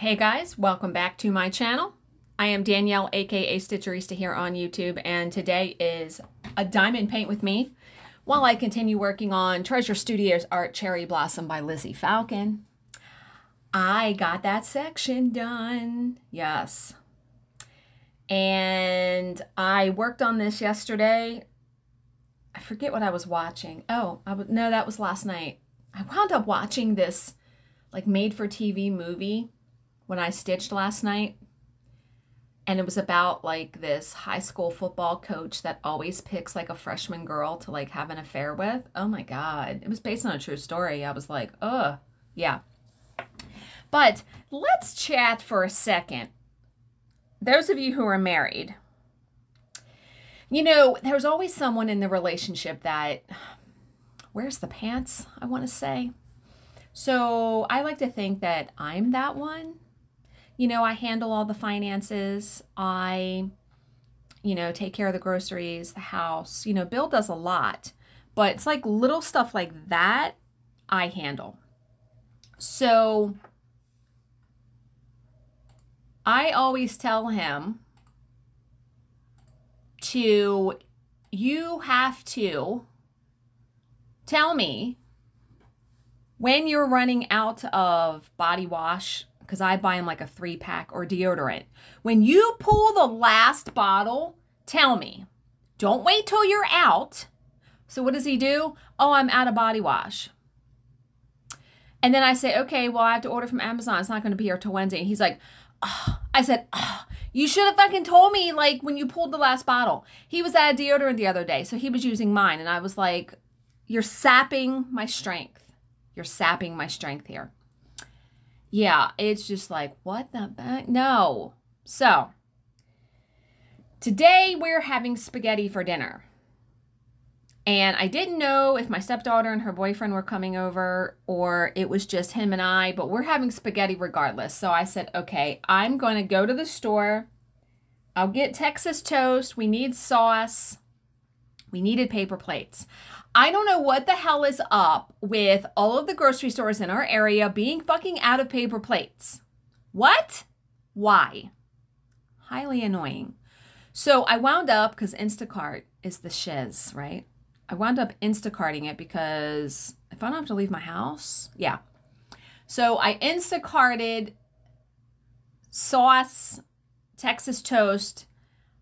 Hey guys, welcome back to my channel. I am Danielle, aka Stitcherista here on YouTube, and today is a diamond paint with me while I continue working on Treasure Studios Art Cherry Blossom by Lizzie Falcon. I got that section done, yes. And I worked on this yesterday. I forget what I was watching. No, that was last night. I wound up watching this like made-for-TV movie when I stitched last night, and it was about like this high school football coach that always picks like a freshman girl to like have an affair with. Oh my God. It was based on a true story. I was like, ugh, yeah. But let's chat for a second. Those of you who are married, you know, there's always someone in the relationship that wears the pants, I want to say. So I like to think that I'm that one. You know, I handle all the finances. I, take care of the groceries, the house. Bill does a lot. But it's like little stuff like that I handle. So I always tell him you have to tell me when you're running out of body wash, because I buy them like a 3-pack, or deodorant. When you pull the last bottle, tell me. Don't wait till you're out. So what does he do? Oh, I'm out of body wash. And then I say, okay, well, I have to order from Amazon. It's not going to be here till Wednesday. And he's like, oh. I said, oh, you should have fucking told me like when you pulled the last bottle. He was out of deodorant the other day, so he was using mine. And I was like, you're sapping my strength. You're sapping my strength here. Yeah, it's just like, what the heck? No. So, today we're having spaghetti for dinner. And I didn't know if my stepdaughter and her boyfriend were coming over or it was just him and I, but we're having spaghetti regardless. So I said, okay, I'm going to go to the store. I'll get Texas toast. We need sauce. We needed paper plates. I don't know what the hell is up with all of the grocery stores in our area being fucking out of paper plates. What? Why? Highly annoying. So I wound up, because Instacart is the shiz, right? I wound up Instacarting it because if I don't have to leave my house, yeah. So I Instacarted sauce, Texas toast,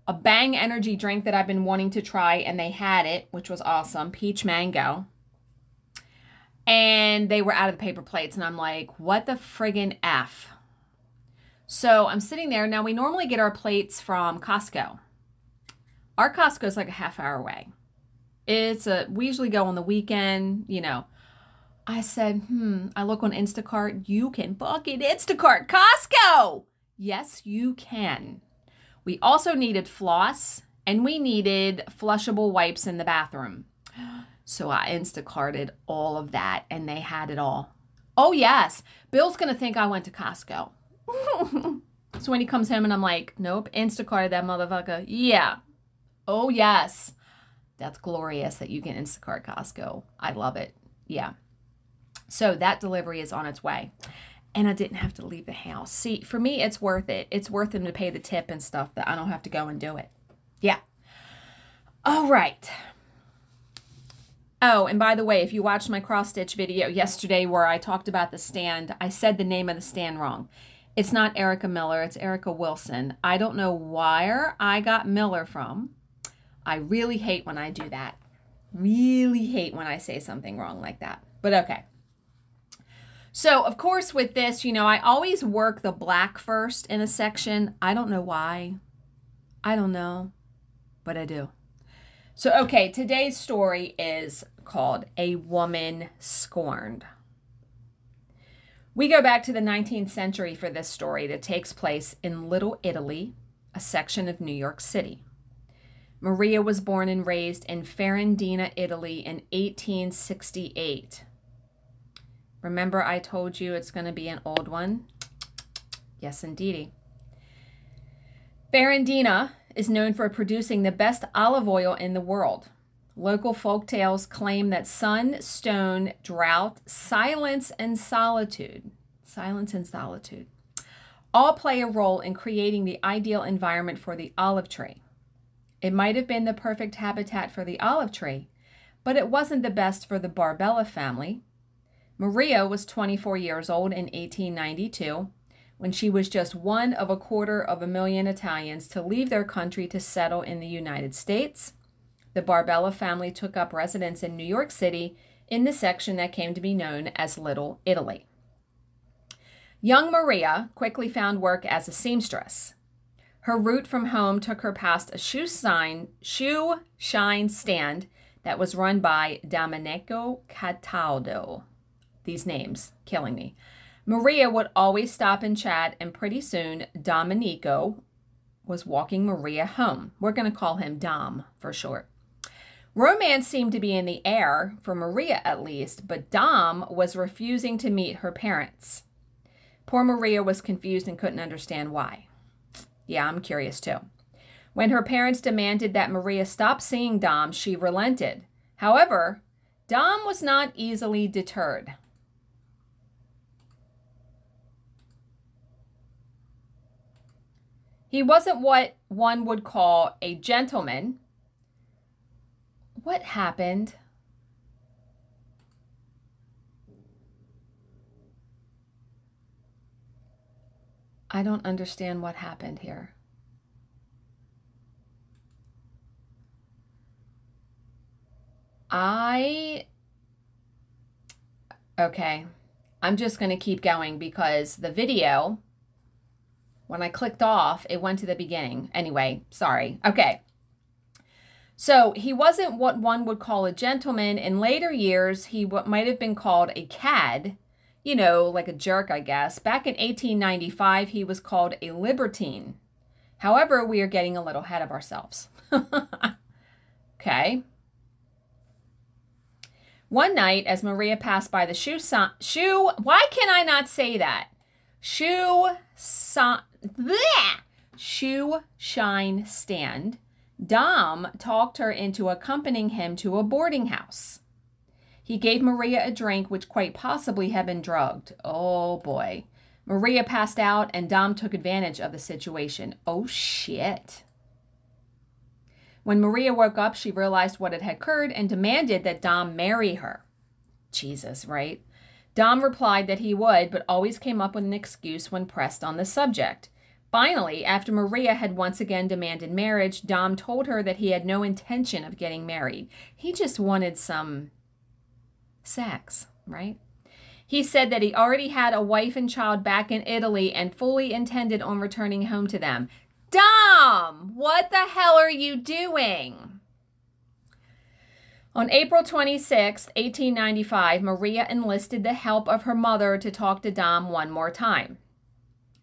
a Bang energy drink that I've been wanting to try, and they had it, which was awesome, peach mango. And they were out of the paper plates, and I'm like, what the friggin' F? So I'm sitting there. Now, we normally get our plates from Costco. Our Costco is like a half-hour away. We usually go on the weekend, I said, I look on Instacart. You can fucking Instacart Costco. Yes, you can. We also needed floss, and we needed flushable wipes in the bathroom. So I Instacarted all of that, and they had it all. Oh, yes. Bill's going to think I went to Costco. So when he comes home and I'm like, nope, Instacarted that motherfucker. Yeah. Oh, yes. That's glorious that you can Instacart Costco. I love it. Yeah. So that delivery is on its way. And I didn't have to leave the house. See, for me, it's worth it. It's worth them to pay the tip and stuff that I don't have to go and do it. Yeah. All right. Oh, and by the way, if you watched my cross-stitch video yesterday where I talked about the stand, I said the name of the stand wrong. It's not Erica Miller. It's Erica Wilson. I don't know where I got Miller from. I really hate when I do that. Really hate when I say something wrong like that. But okay. So, of course, with this, I always work the black first in a section. I don't know why. I don't know, but I do. So, okay, today's story is called A Woman Scorned. We go back to the 19th century for this story that takes place in Little Italy, a section of New York City. Maria was born and raised in Ferrandina, Italy in 1868. Remember I told you it's going to be an old one? Yes, indeedy. Ferrandina is known for producing the best olive oil in the world. Local folktales claim that sun, stone, drought, silence, and solitude all play a role in creating the ideal environment for the olive tree. It might have been the perfect habitat for the olive tree, but it wasn't the best for the Barbella family. Maria was 24 years old in 1892, when she was just one of 250,000 Italians to leave their country to settle in the United States. The Barbella family took up residence in New York City in the section that came to be known as Little Italy. Young Maria quickly found work as a seamstress. Her route from home took her past a shoe shine stand that was run by Domenico Cataldo. These names killing me. Maria would always stop and chat, and pretty soon Domenico was walking Maria home. We're going to call him Dom for short. Romance seemed to be in the air, for Maria at least, but Dom was refusing to meet her parents. Poor Maria was confused and couldn't understand why. Yeah, I'm curious too. When her parents demanded that Maria stop seeing Dom, she relented. However, Dom was not easily deterred. He wasn't what one would call a gentleman. What happened? I don't understand what happened here. Okay, I'm just going to keep going because the video, when I clicked off, it went to the beginning. Anyway, sorry. Okay. So he wasn't what one would call a gentleman. In later years, he might have been called a cad, you know, like a jerk, I guess. Back in 1895, he was called a libertine. However, we are getting a little ahead of ourselves. Okay. One night, as Maria passed by the why can I not say that? Shoe shine stand, Dom talked her into accompanying him to a boarding house. He gave Maria a drink which quite possibly had been drugged. Oh boy. Maria passed out and Dom took advantage of the situation. Oh shit. When Maria woke up, she realized what had occurred and demanded that Dom marry her. Jesus, right? Dom replied that he would, but always came up with an excuse when pressed on the subject. Finally, after Maria had once again demanded marriage, Dom told her that he had no intention of getting married. He just wanted some sex, right? He said that he already had a wife and child back in Italy and fully intended on returning home to them. Dom, what the hell are you doing? On April 26, 1895, Maria enlisted the help of her mother to talk to Dom one more time.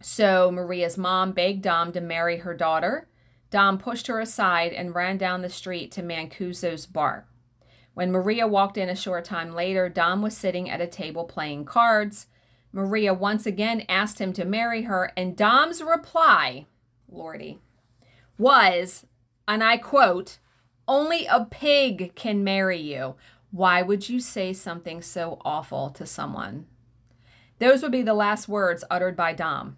So Maria's mom begged Dom to marry her daughter. Dom pushed her aside and ran down the street to Mancuso's bar. When Maria walked in a short time later, Dom was sitting at a table playing cards. Maria once again asked him to marry her, and Dom's reply, Lordy, was, and I quote, "Only a pig can marry you." Why would you say something so awful to someone? Those would be the last words uttered by Dom.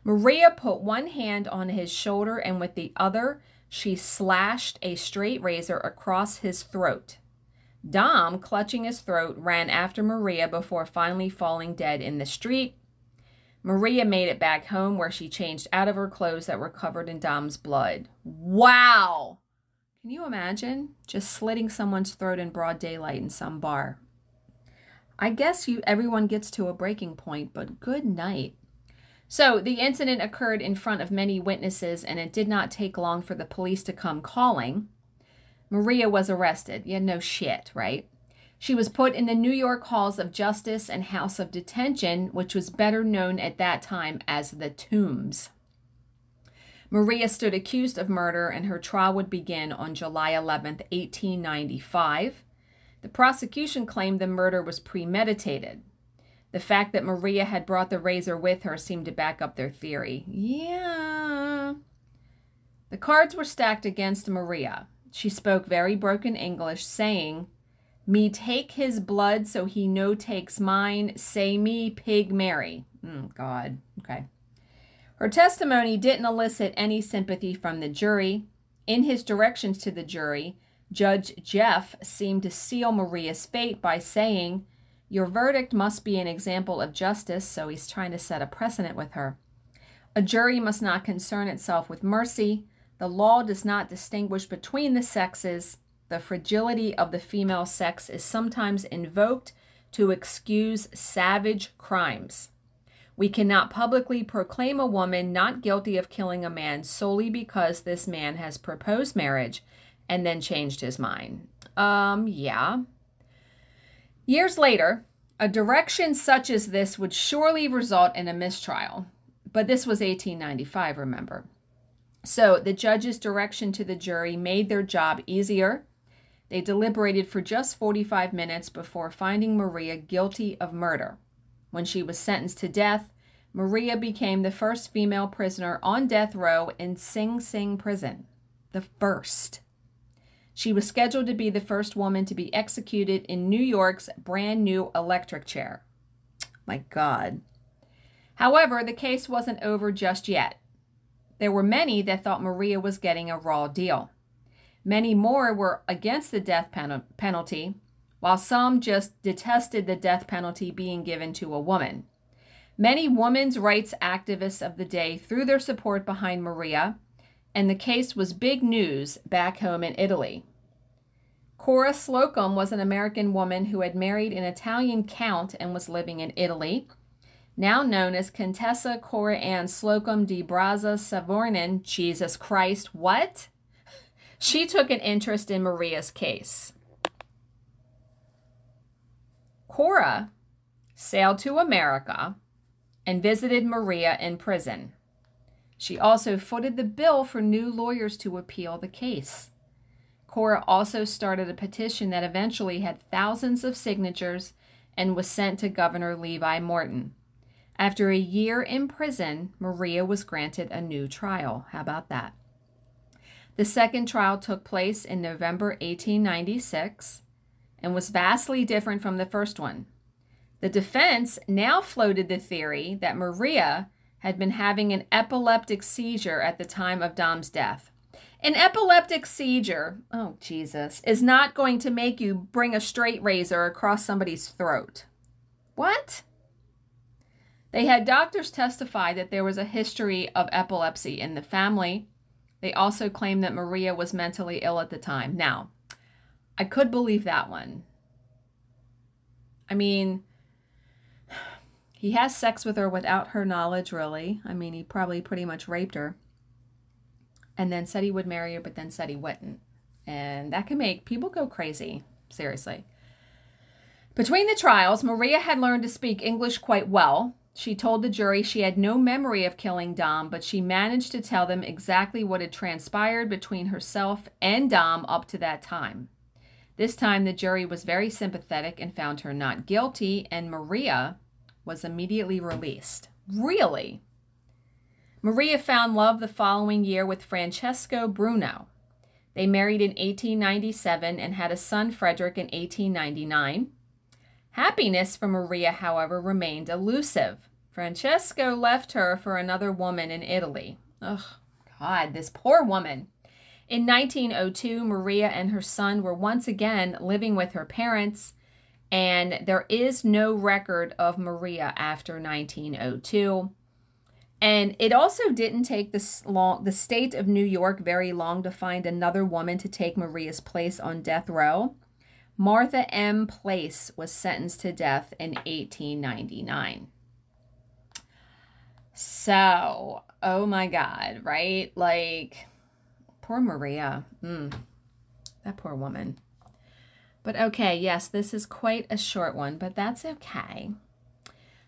Maria put one hand on his shoulder and with the other, she slashed a straight razor across his throat. Dom, clutching his throat, ran after Maria before finally falling dead in the street. Maria made it back home where she changed out of her clothes that were covered in Dom's blood. Wow! Can you imagine just slitting someone's throat in broad daylight in some bar? I guess everyone gets to a breaking point, but good night. So the incident occurred in front of many witnesses, and it did not take long for the police to come calling. Maria was arrested. Yeah, no shit, right? She was put in the New York Halls of Justice and House of Detention, which was better known at that time as the Tombs. Maria stood accused of murder, and her trial would begin on July 11th, 1895. The prosecution claimed the murder was premeditated. The fact that Maria had brought the razor with her seemed to back up their theory. Yeah. The cards were stacked against Maria. She spoke very broken English, saying, "Me take his blood so he no takes mine. Say me, pig Mary." God. Okay. Her testimony didn't elicit any sympathy from the jury. In his directions to the jury, Judge Jeff seemed to seal Maria's fate by saying, "Your verdict must be an example of justice," so he's trying to set a precedent with her. "A jury must not concern itself with mercy. The law does not distinguish between the sexes. The fragility of the female sex is sometimes invoked to excuse savage crimes. We cannot publicly proclaim a woman not guilty of killing a man solely because this man has proposed marriage and then changed his mind." Yeah. Years later, a direction such as this would surely result in a mistrial. But this was 1895, remember. So the judge's direction to the jury made their job easier. They deliberated for just 45 minutes before finding Maria guilty of murder. When she was sentenced to death, Maria became the first female prisoner on death row in Sing Sing prison. The first. She was scheduled to be the first woman to be executed in New York's brand new electric chair. My God. However, the case wasn't over just yet. There were many that thought Maria was getting a raw deal. Many more were against the death penalty, while some just detested the death penalty being given to a woman. Many women's rights activists of the day threw their support behind Maria, and the case was big news back home in Italy. Cora Slocum was an American woman who had married an Italian count and was living in Italy. Now known as Contessa Cora Ann Slocum di Brazza Savornin. Jesus Christ, what? She took an interest in Maria's case. Cora sailed to America and visited Maria in prison. She also footed the bill for new lawyers to appeal the case. Cora also started a petition that eventually had thousands of signatures and was sent to Governor Levi Morton. After a year in prison, Maria was granted a new trial. How about that? The second trial took place in November 1896 and was vastly different from the first one. The defense now floated the theory that Maria had been having an epileptic seizure at the time of Dom's death. An epileptic seizure, oh Jesus, is not going to make you bring a straight razor across somebody's throat. What? They had doctors testify that there was a history of epilepsy in the family. They also claimed that Maria was mentally ill at the time. Now, I could believe that one. I mean, he has sex with her without her knowledge, really. I mean, he probably pretty much raped her. And then said he would marry her, but then said he wouldn't. And that can make people go crazy. Seriously. Between the trials, Maria had learned to speak English quite well. She told the jury she had no memory of killing Dom, but she managed to tell them exactly what had transpired between herself and Dom up to that time. This time, the jury was very sympathetic and found her not guilty, and Maria was immediately released. Really? Maria found love the following year with Francesco Bruno. They married in 1897 and had a son, Frederick, in 1899. Happiness for Maria, however, remained elusive. Francesco left her for another woman in Italy. Ugh, God, this poor woman. In 1902, Maria and her son were once again living with her parents, and there is no record of Maria after 1902. And it also didn't take the state of New York very long to find another woman to take Maria's place on death row. Martha M. Place was sentenced to death in 1899. So, oh my God, right? Like, poor Maria. That poor woman. But okay, yes, this is quite a short one, but that's okay.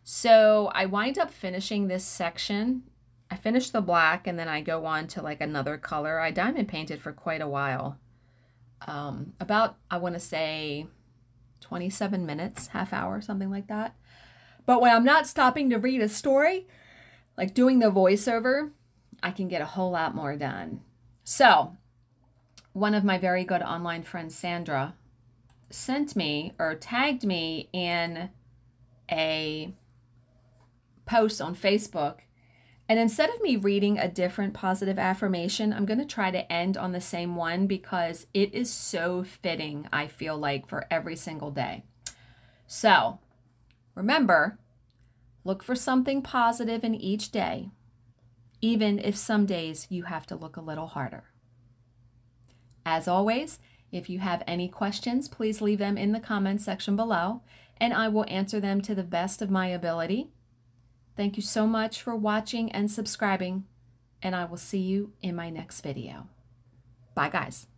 So I wind up finishing this section. I finished the black and then I go on to like another color. I diamond painted for quite a while. About, I want to say 27 minutes, half hour, something like that. But when I'm not stopping to read a story, like doing the voiceover, I can get a whole lot more done. So one of my very good online friends, Sandra, sent me or tagged me in a post on Facebook And instead of me reading a different positive affirmation, I'm going to try to end on the same one because it is so fitting, I feel like, for every single day. So remember, look for something positive in each day, even if some days you have to look a little harder. As always, if you have any questions, please leave them in the comments section below, and I will answer them to the best of my ability. Thank you so much for watching and subscribing, and I will see you in my next video. Bye, guys.